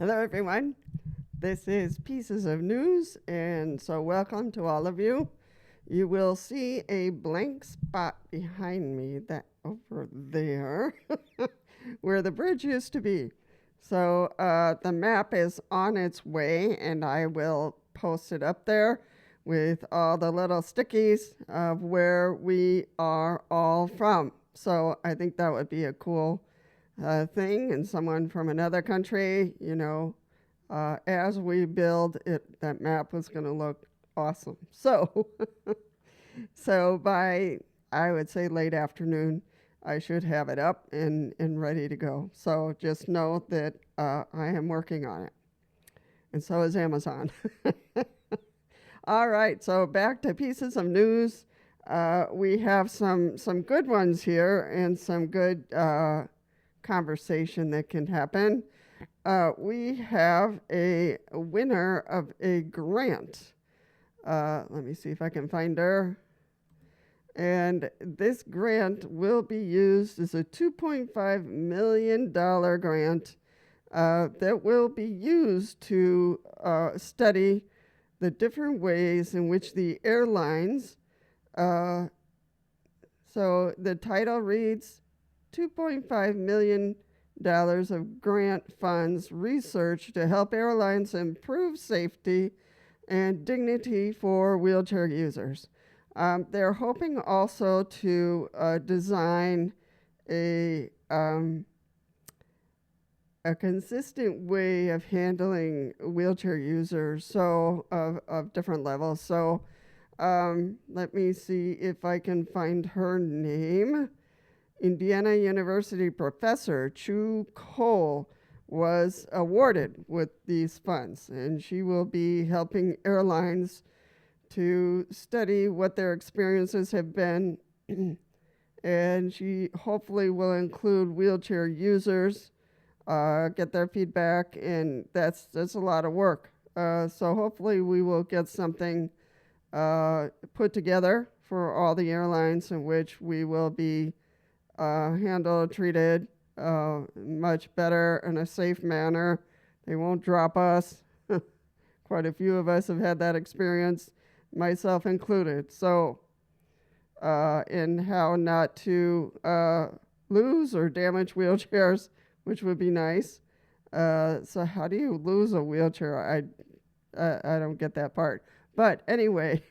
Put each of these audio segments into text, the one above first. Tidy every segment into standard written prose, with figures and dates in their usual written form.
Hello, everyone. This is Pieces of News, and so welcome to all of you. You will see a blank spot behind me, that over there, where the bridge used to be. So the map is on its way, and I will post it up there with all the little stickies of where we are all from. So I think that would be a cool thing, and someone from another country, as we build it, that map was going to look awesome. So, so by, I would say, late afternoon, I should have it up and ready to go. So just know that I am working on it. And so is Amazon. All right, so back to Pieces of News. We have some good ones here and some good conversation that can happen. We have a winner of a grant. Let me see if I can find her. And this grant will be used as a $2.5 million grant that will be used to study the different ways in which the airlines, so the title reads, $2.5 million of grant funds research to help airlines improve safety and dignity for wheelchair users. They're hoping also to design a consistent way of handling wheelchair users, so of different levels. So let me see if I can find her name. Indiana University professor Chu Cole was awarded with these funds, and she will be helping airlines to study what their experiences have been, and she hopefully will include wheelchair users, get their feedback, and that's a lot of work. So hopefully we will get something put together for all the airlines in which we will be handled, treated much better in a safe manner. They won't drop us. Quite a few of us have had that experience, myself included. So, in how not to lose or damage wheelchairs, which would be nice. So how do you lose a wheelchair? I don't get that part. But anyway,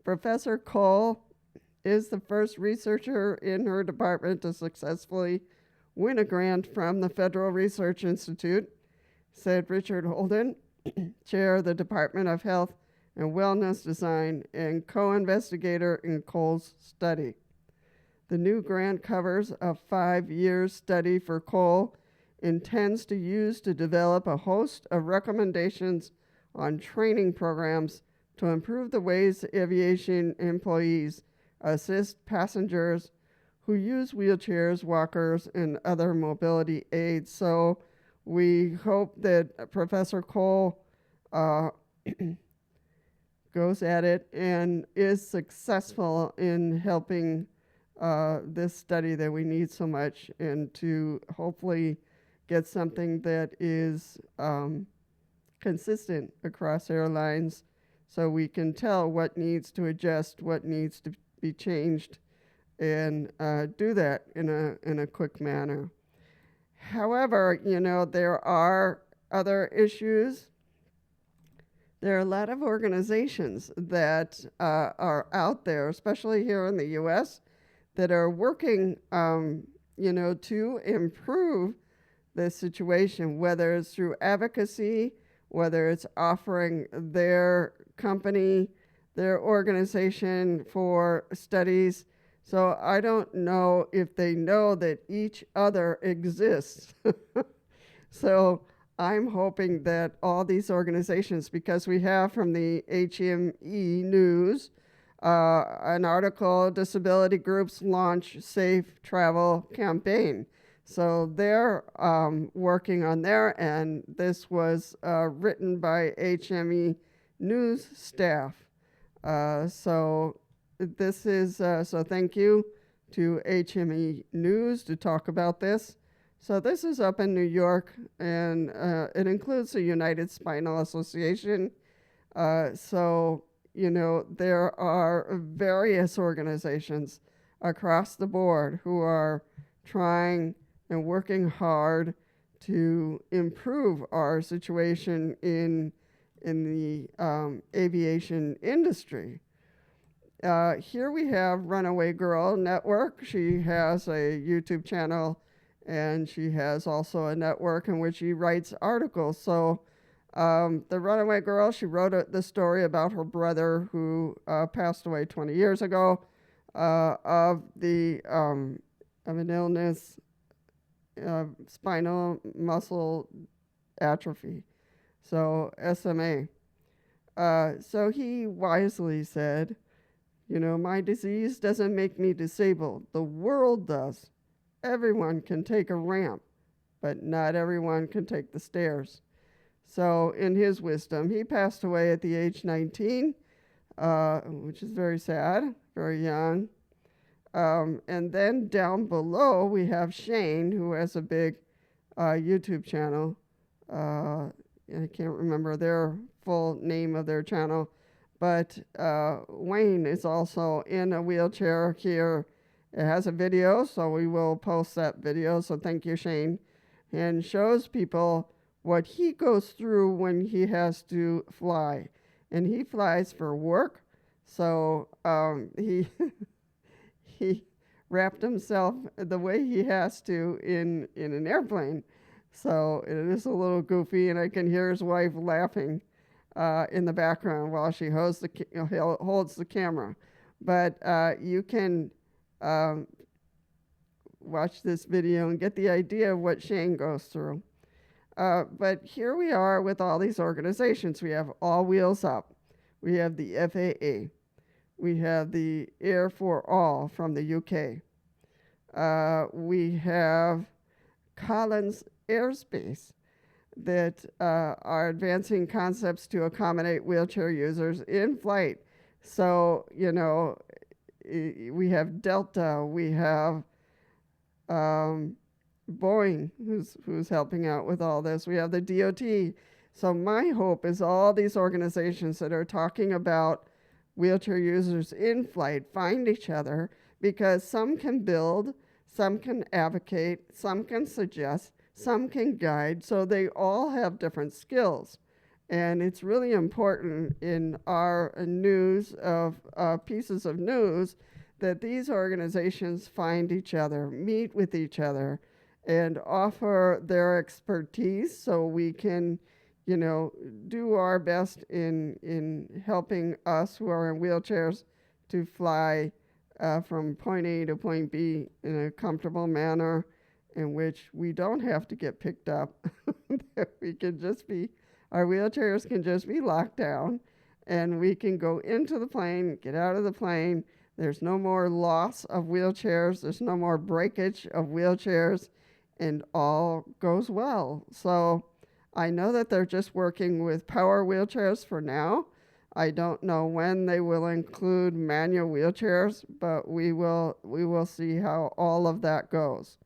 Professor Cole is the first researcher in her department to successfully win a grant from the Federal Research Institute, said Richard Holden, chair of the Department of Health and Wellness Design and co-investigator in Cole's study. The new grant covers a 5-year study for Cole, intends to use to develop a host of recommendations on training programs to improve the ways aviation employees assist passengers who use wheelchairs, walkers, and other mobility aids. So we hope that Professor Cole goes at it and is successful in helping this study that we need so much, and to hopefully get something that is consistent across airlines so we can tell what needs to adjust, what needs to be changed, and do that in a quick manner. However, there are other issues. There are a lot of organizations that are out there, especially here in the U.S., that are working, to improve the situation, whether it's through advocacy, whether it's offering their company, their organization for studies. So I don't know if they know that each other exists. So I'm hoping that all these organizations, because we have from the HME News an article, Disability Groups Launch Safe Travel Campaign. So they're working on there, and this was written by HME News staff. So thank you to HME News to talk about this. So this is up in New York, and it includes the United Spinal Association. So, there are various organizations across the board who are trying and working hard to improve our situation in the aviation industry. Here we have Runaway Girl Network. She has a YouTube channel, and she has also a network in which she writes articles. So the Runaway Girl, she wrote the story about her brother who passed away 20 years ago of an illness, spinal muscle atrophy, so SMA. So he wisely said, my disease doesn't make me disabled. The world does. Everyone can take a ramp, but not everyone can take the stairs. So in his wisdom, he passed away at the age 19, which is very sad, very young. And then down below, we have Shane, who has a big YouTube channel. I can't remember their full name of their channel, but Wayne is also in a wheelchair here. It has a video, so we will post that video. So thank you, Shane. And shows people what he goes through when he has to fly. And he flies for work. So he he wrapped himself the way he has to in an airplane. So it is a little goofy, and I can hear his wife laughing in the background while she holds the camera. But you can watch this video and get the idea of what Shane goes through. But here we are with all these organizations. We have All Wheels Up. We have the FAA. We have the Air for All from the UK. We have Collins Airspace that are advancing concepts to accommodate wheelchair users in flight. So, we have Delta, we have Boeing, who's helping out with all this. We have the DOT. So my hope is all these organizations that are talking about wheelchair users in flight find each other, because some can build, some can advocate, some can suggest, some can guide. So they all have different skills. And it's really important in our news of pieces of news that these organizations find each other, meet with each other, and offer their expertise so we can, do our best in helping us who are in wheelchairs to fly from point A to point B in a comfortable manner in which we don't have to get picked up. That we can just be, our wheelchairs can just be locked down, and we can go into the plane, get out of the plane. There's no more loss of wheelchairs. There's no more breakage of wheelchairs, and all goes well. So I know that they're just working with power wheelchairs for now. I don't know when they will include manual wheelchairs, but we will see how all of that goes.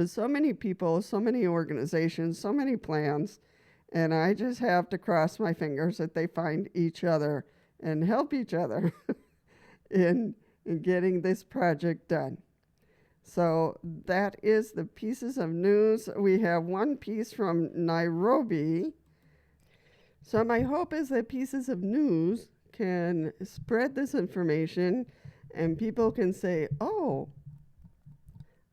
So many people, so many organizations, so many plans, and I just have to cross my fingers that they find each other and help each other in getting this project done. So that is the pieces of news. We have one piece from Nairobi. So my hope is that pieces of news can spread this information and people can say, oh,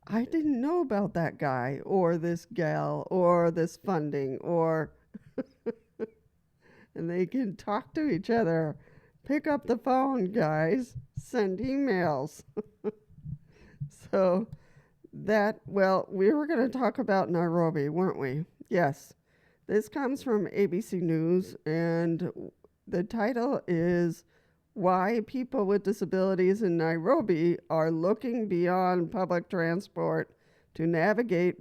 I didn't know about that guy or this gal or this funding, or and they can talk to each other. Pick up the phone, guys. Send emails. So we were going to talk about Nairobi, weren't we? Yes. This comes from ABC News, and the title is Why People with Disabilities in Nairobi Are Looking Beyond Public Transport to Navigate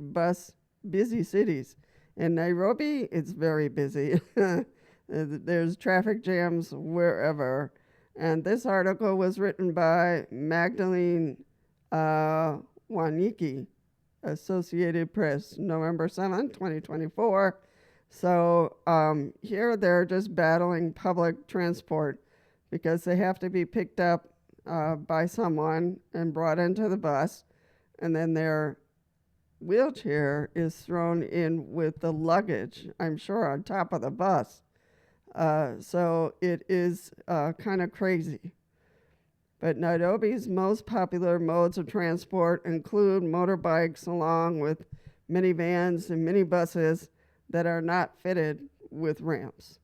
Busy Cities. In Nairobi, it's very busy. There's traffic jams wherever. And this article was written by Magdalene Waniki. Associated Press, November 7th, 2024. So here they're just battling public transport because they have to be picked up by someone and brought into the bus, and then their wheelchair is thrown in with the luggage, I'm sure, on top of the bus. So it is kind of crazy. But Nairobi's most popular modes of transport include motorbikes along with minivans and minibuses that are not fitted with ramps.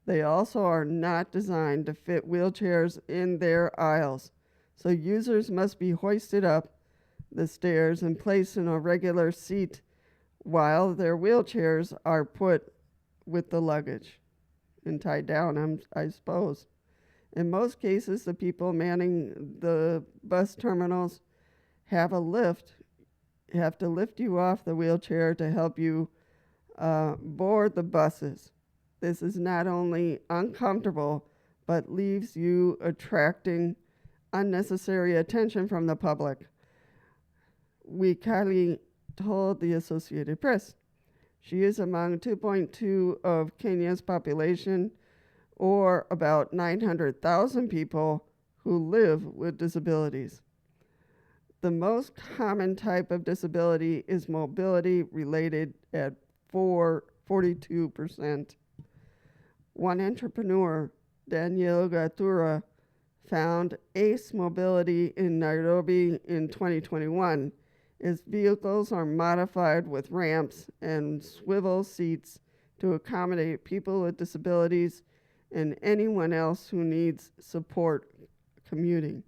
They also are not designed to fit wheelchairs in their aisles, so users must be hoisted up the stairs and placed in a regular seat while their wheelchairs are put with the luggage and tied down, I suppose. In most cases, the people manning the bus terminals have to lift you off the wheelchair to help you board the buses. This is not only uncomfortable, but leaves you attracting unnecessary attention from the public. Wikali told the Associated Press. She is among 2.2 of Kenya's population, or about 900,000 people who live with disabilities. The most common type of disability is mobility related at 42%. One entrepreneur, Daniel Gatura, found ACE Mobility in Nairobi in 2021. Its vehicles are modified with ramps and swivel seats to accommodate people with disabilities and anyone else who needs support commuting.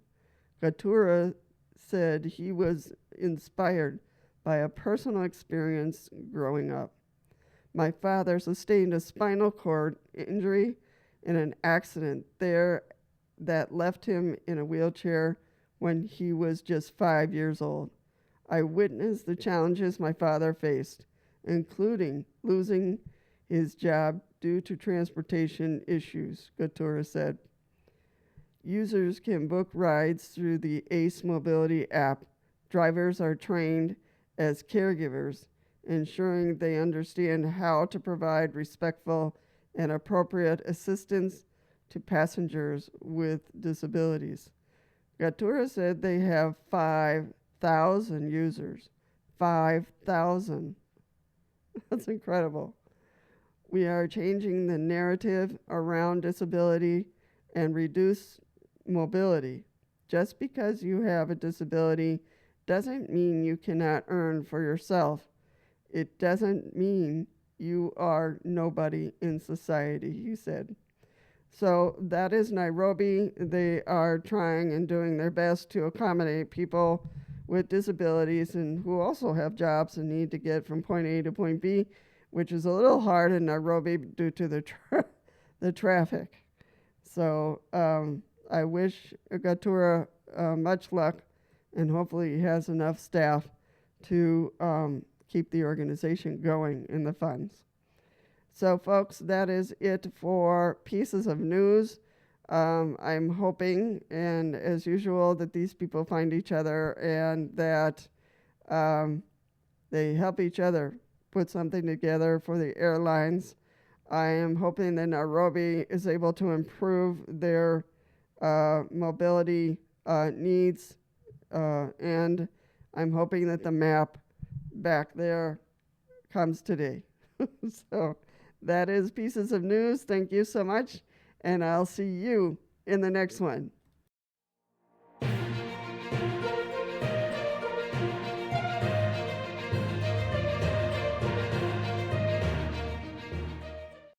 Gatura said he was inspired by a personal experience growing up. My father sustained a spinal cord injury in an accident there that left him in a wheelchair when he was just 5 years old. I witnessed the challenges my father faced, including losing his job due to transportation issues, Gatura said. Users can book rides through the ACE Mobility app. Drivers are trained as caregivers, ensuring they understand how to provide respectful and appropriate assistance to passengers with disabilities. Gatura said they have 5,000 users. 5,000. That's incredible. We are changing the narrative around disability and reduce mobility. Just because you have a disability doesn't mean you cannot earn for yourself. It doesn't mean you are nobody in society, he said. So that is Nairobi. They are trying and doing their best to accommodate people with disabilities and who also have jobs and need to get from point A to point B, which is a little hard in Nairobi due to the traffic. So I wish Gatura much luck, and hopefully he has enough staff to keep the organization going in the funds. So folks, that is it for Pieces of News. I'm hoping, and as usual, that these people find each other and that they help each other put something together for the airlines. I am hoping that Nairobi is able to improve their mobility needs, and I'm hoping that the map back there comes today. So that is Pieces of News. Thank you so much, and I'll see you in the next one.